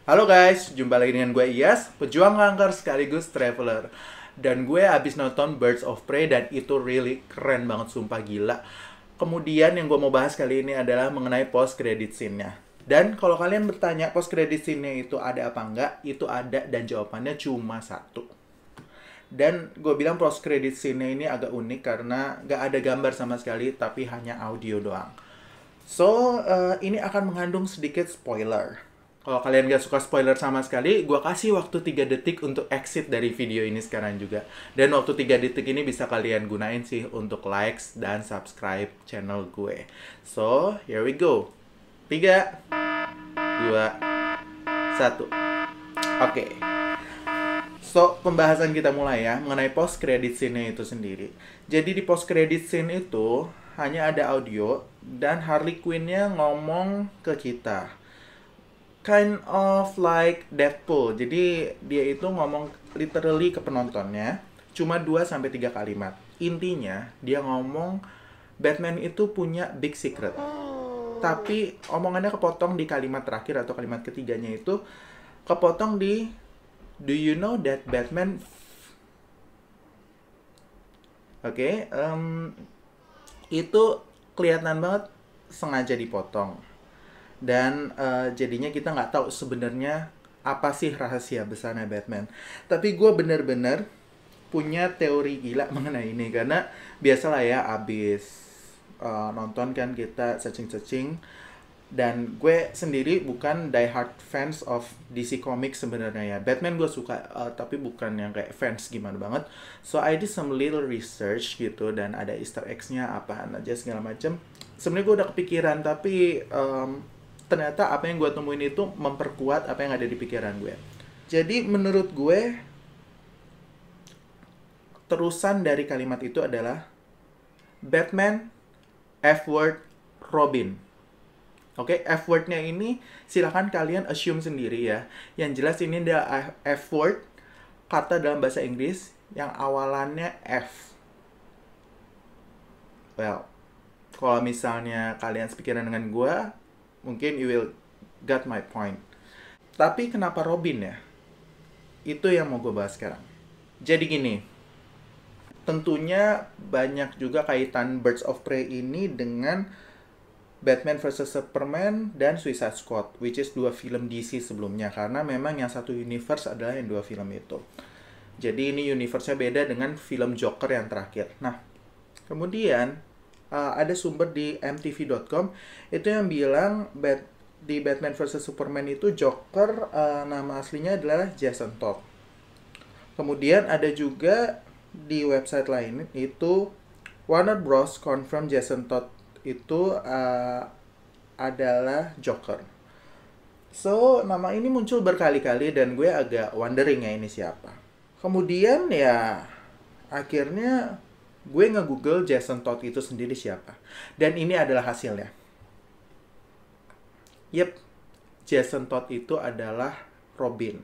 Halo guys, jumpa lagi dengan gue Iyas, pejuang kanker sekaligus traveler. Dan gue abis nonton Birds of Prey dan itu really keren banget, sumpah gila. Kemudian yang gue mau bahas kali ini adalah mengenai post credit scene-nya. Dan kalau kalian bertanya post credit scene-nya itu ada apa enggak, itu ada dan jawabannya cuma satu. Dan gue bilang post credit scene-nya ini agak unik karena gak ada gambar sama sekali, tapi hanya audio doang. So, ini akan mengandung sedikit spoiler. Kalau kalian gak suka spoiler sama sekali, gue kasih waktu 3 detik untuk exit dari video ini sekarang juga. Dan waktu 3 detik ini bisa kalian gunain sih untuk likes dan subscribe channel gue. So, here we go. 3, 2, 1. Oke. So, pembahasan kita mulai ya, mengenai post credit scene itu sendiri. Jadi di post credit scene itu hanya ada audio dan Harley Quinn-nya ngomong ke kita. Kind of like Deadpool. Jadi dia itu ngomong literally ke penontonnya cuma 2 sampai 3 kalimat. Intinya dia ngomong Batman itu punya big secret. Tapi omongannya kepotong di kalimat terakhir atau kalimat ketiganya itu kepotong di Do you know that Batman. Oke, itu kelihatan banget sengaja dipotong. Dan jadinya kita nggak tahu sebenarnya apa sih rahasia besarnya Batman. Tapi gue bener-bener punya teori gila mengenai ini. Karena biasalah ya, abis nonton kan kita searching-searching. Dan gue sendiri bukan die-hard fans of DC Comics sebenarnya ya. Batman gue suka, tapi bukan yang kayak fans gimana banget. So I did some little research gitu, dan ada Easter eggs-nya apaan aja segala macem. Sebenarnya gue udah kepikiran, tapi ternyata apa yang gue temuin itu memperkuat apa yang ada di pikiran gue. Jadi menurut gue, terusan dari kalimat itu adalah Batman, F-word, Robin. Oke, F-word-nya ini silahkan kalian assume sendiri ya. Yang jelas ini adalah F-word, kata dalam bahasa Inggris yang awalannya F. Well, kalau misalnya kalian sepikiran dengan gue, mungkin you will get my point. Tapi kenapa Robin ya? Itu yang mau gue bahas sekarang. Jadi gini, tentunya banyak juga kaitan Birds of Prey ini dengan Batman vs Superman dan Suicide Squad, which is 2 film DC sebelumnya, karena memang yang satu universe adalah yang 2 film itu. Jadi ini universe-nya beda dengan film Joker yang terakhir. Nah, kemudian ada sumber di mtv.com itu yang bilang di Batman vs Superman itu Joker nama aslinya adalah Jason Todd. Kemudian ada juga di website lain itu Warner Bros. Confirm Jason Todd itu adalah Joker. So, nama ini muncul berkali-kali dan gue agak wondering ya ini siapa. Kemudian ya, akhirnya gue nge-google Jason Todd itu sendiri siapa. Dan ini adalah hasilnya. Yep, Jason Todd itu adalah Robin.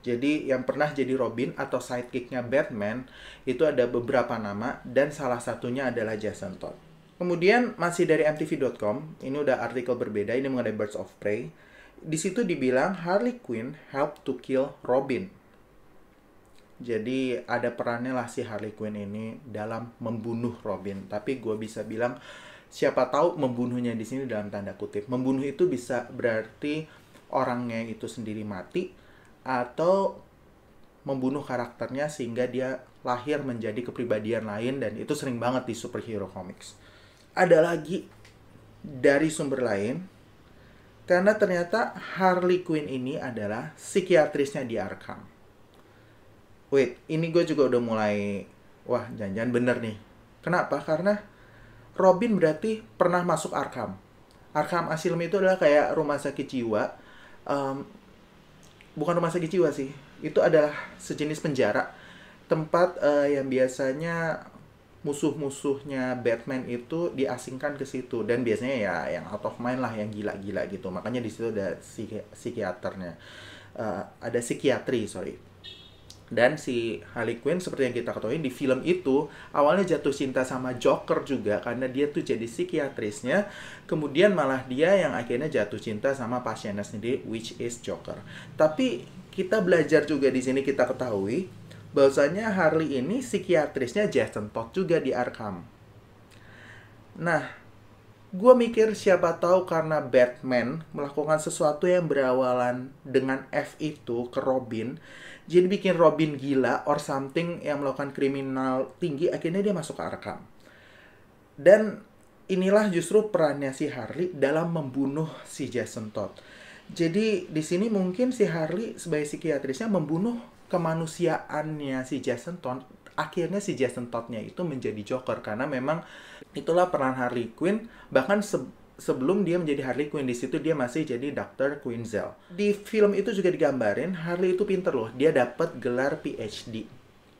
Jadi yang pernah jadi Robin atau sidekicknya Batman itu ada beberapa nama dan salah satunya adalah Jason Todd. Kemudian masih dari mtv.com, ini udah artikel berbeda, ini mengenai Birds of Prey. Di situ dibilang Harley Quinn helped to kill Robin. Jadi ada perannya lah si Harley Quinn ini dalam membunuh Robin. Tapi gue bisa bilang siapa tahu membunuhnya di sini dalam tanda kutip. Membunuh itu bisa berarti orangnya itu sendiri mati atau membunuh karakternya sehingga dia lahir menjadi kepribadian lain, dan itu sering banget di superhero comics. Ada lagi dari sumber lain, karena ternyata Harley Quinn ini adalah psikiatrisnya di Arkham. Wait, ini gue juga udah mulai, wah jangan-jangan bener nih. Kenapa? Karena Robin berarti pernah masuk Arkham. Arkham Asylum itu adalah kayak rumah sakit jiwa. Bukan rumah sakit jiwa sih. Itu adalah sejenis penjara. Tempat yang biasanya musuh-musuhnya Batman itu diasingkan ke situ, dan biasanya ya yang out of mind lah, yang gila-gila gitu. Makanya di situ ada psikiaternya, ada psikiatri, sorry. Dan si Harley Quinn seperti yang kita ketahui di film itu awalnya jatuh cinta sama Joker juga karena dia tuh jadi psikiatrisnya. Kemudian malah dia yang akhirnya jatuh cinta sama pasiennya sendiri, which is Joker. Tapi kita belajar juga di sini, kita ketahui bahwasanya Harley ini psikiatrisnya Jason Todd juga di Arkham. Nah, gue mikir siapa tahu karena Batman melakukan sesuatu yang berawalan dengan F itu ke Robin, jadi bikin Robin gila or something yang melakukan kriminal tinggi, akhirnya dia masuk ke Arkham. Dan inilah justru perannya si Harley dalam membunuh si Jason Todd. Jadi di sini mungkin si Harley sebagai psikiatrisnya membunuh kemanusiaannya si Jason Todd. Akhirnya si Jason Todd-nya itu menjadi Joker karena memang itulah peran Harley Quinn. Bahkan sebelum dia menjadi Harley Quinn, di situ dia masih jadi Dr. Quinzel. Di film itu juga digambarin Harley itu pinter loh. Dia dapat gelar PhD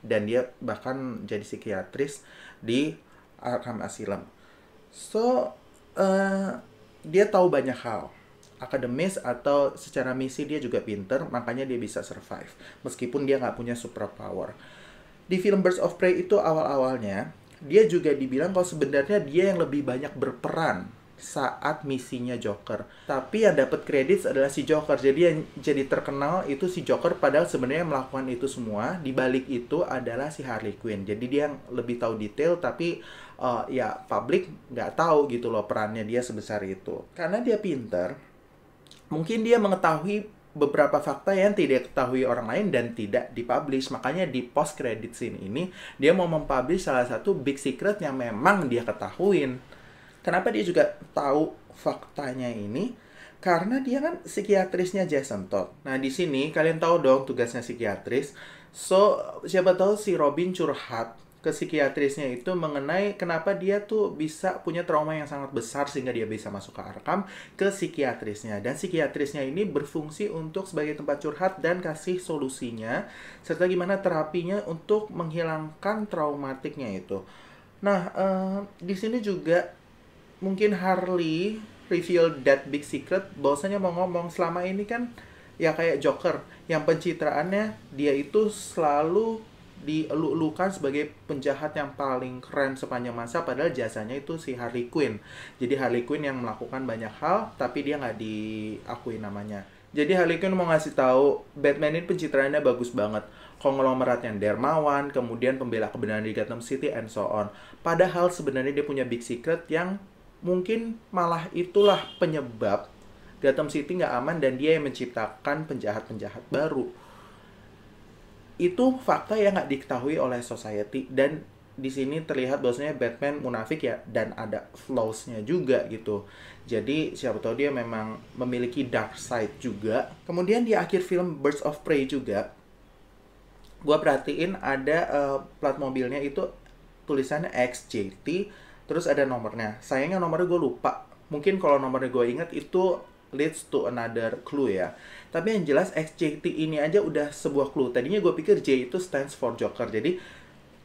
dan dia bahkan jadi psikiatris di Arkham Asylum. So dia tahu banyak hal. Akademis atau secara misi dia juga pinter, makanya dia bisa survive meskipun dia nggak punya superpower. Di film Birds of Prey itu awal-awalnya dia juga dibilang kalau sebenarnya dia yang lebih banyak berperan saat misinya Joker. Tapi yang dapat kredit adalah si Joker. Jadi yang jadi terkenal itu si Joker, padahal sebenarnya melakukan itu semua di balik itu adalah si Harley Quinn. Jadi dia yang lebih tahu detail, tapi ya publik nggak tahu gitu loh perannya dia sebesar itu. Karena dia pinter, mungkin dia mengetahui beberapa fakta yang tidak diketahui orang lain dan tidak dipublish. Makanya di post credit scene ini dia mau mempublish salah satu big secret yang memang dia ketahuin. Kenapa dia juga tahu faktanya ini? Karena dia kan psikiatrisnya Jason Todd. Nah, di sini kalian tahu dong tugasnya psikiatris. So, siapa tahu si Robin curhat ke psikiatrisnya itu mengenai kenapa dia tuh bisa punya trauma yang sangat besar sehingga dia bisa masuk ke Arkham, ke psikiatrisnya. Dan psikiatrisnya ini berfungsi untuk sebagai tempat curhat dan kasih solusinya, serta gimana terapinya untuk menghilangkan traumatiknya itu. Nah, di sini juga mungkin Harley reveal that big secret, bahwasanya mau ngomong selama ini kan ya kayak Joker, yang pencitraannya dia itu selalu dielu-elukan sebagai penjahat yang paling keren sepanjang masa, padahal jasanya itu si Harley Quinn. Jadi Harley Quinn yang melakukan banyak hal tapi dia nggak diakui namanya. Jadi Harley Quinn mau ngasih tahu Batman ini pencitraannya bagus banget, konglomerat yang dermawan, kemudian pembela kebenaran di Gotham City and so on. Padahal sebenarnya dia punya big secret yang mungkin malah itulah penyebab Gotham City nggak aman dan dia yang menciptakan penjahat-penjahat baru. Itu fakta yang nggak diketahui oleh society, dan di sini terlihat bahwasanya Batman munafik ya, dan ada flaws-nya juga gitu. Jadi siapa tahu dia memang memiliki dark side juga. Kemudian di akhir film Birds of Prey juga, gua perhatiin ada plat mobilnya itu tulisannya XJT, terus ada nomornya. Sayangnya nomornya gue lupa. Mungkin kalau nomornya gue ingat itu leads to another clue ya. Tapi yang jelas XJT ini aja udah sebuah clue. Tadinya gue pikir J itu stands for Joker. Jadi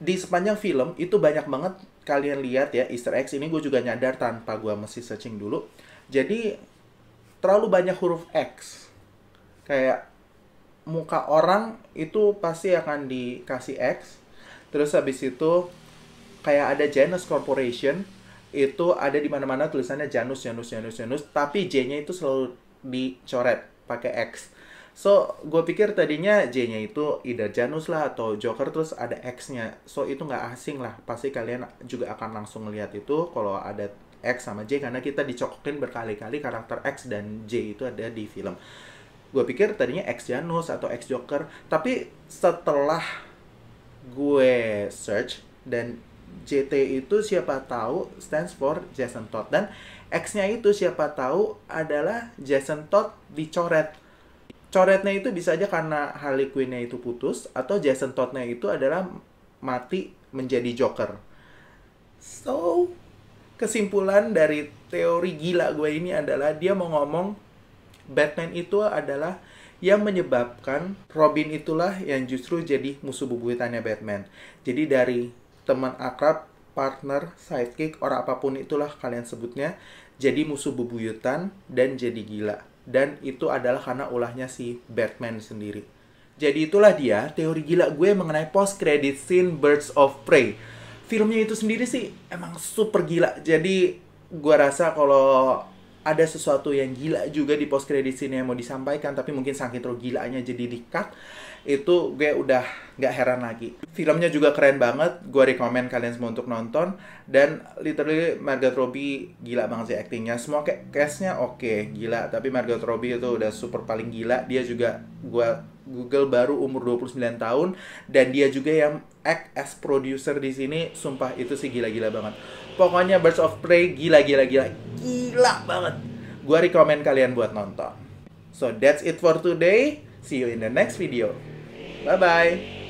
di sepanjang film itu banyak banget kalian lihat ya Easter eggs. Ini gue juga nyadar tanpa gue mesti searching dulu. Jadi terlalu banyak huruf X. Kayak muka orang itu pasti akan dikasih X. Terus habis itu kayak ada Janus Corporation, itu ada di mana-mana tulisannya Janus, tapi J-nya itu selalu dicoret pakai X. So, gue pikir tadinya J-nya itu either Janus lah atau Joker, terus ada X-nya. So, itu nggak asing lah. Pasti kalian juga akan langsung ngeliat itu kalau ada X sama J, karena kita dicokokin berkali-kali karakter X dan J itu ada di film. Gue pikir tadinya X Janus atau X Joker, tapi setelah gue search dan JT itu siapa tahu stands for Jason Todd, dan X-nya itu siapa tahu adalah Jason Todd dicoret. Coretnya itu bisa aja karena Harley Quinn-nya itu putus, atau Jason Todd-nya itu adalah mati menjadi Joker. So, kesimpulan dari teori gila gue ini adalah dia mau ngomong Batman itu adalah yang menyebabkan Robin itulah yang justru jadi musuh bebuyutannya Batman. Jadi dari teman akrab, partner, sidekick, orang apapun itulah kalian sebutnya, jadi musuh bebuyutan dan jadi gila. Dan itu adalah karena ulahnya si Batman sendiri. Jadi itulah dia teori gila gue mengenai post credit scene Birds of Prey. Filmnya itu sendiri sih emang super gila. Jadi gue rasa kalau ada sesuatu yang gila juga di post credit scene yang mau disampaikan, tapi mungkin saking terlalu gilanya jadi di-cut, itu gue udah nggak heran lagi. Filmnya juga keren banget, gue rekomen kalian semua untuk nonton. Dan literally Margot Robbie gila banget sih actingnya. Semua cast-nya oke, gila. Tapi Margot Robbie itu udah super paling gila. Dia juga, gue Google, baru umur 29 tahun. Dan dia juga yang act as producer di sini. Sumpah itu sih gila-gila banget. Pokoknya Birds of Prey gila banget. Gue rekomen kalian buat nonton. So that's it for today. See you in the next video. Bye-bye.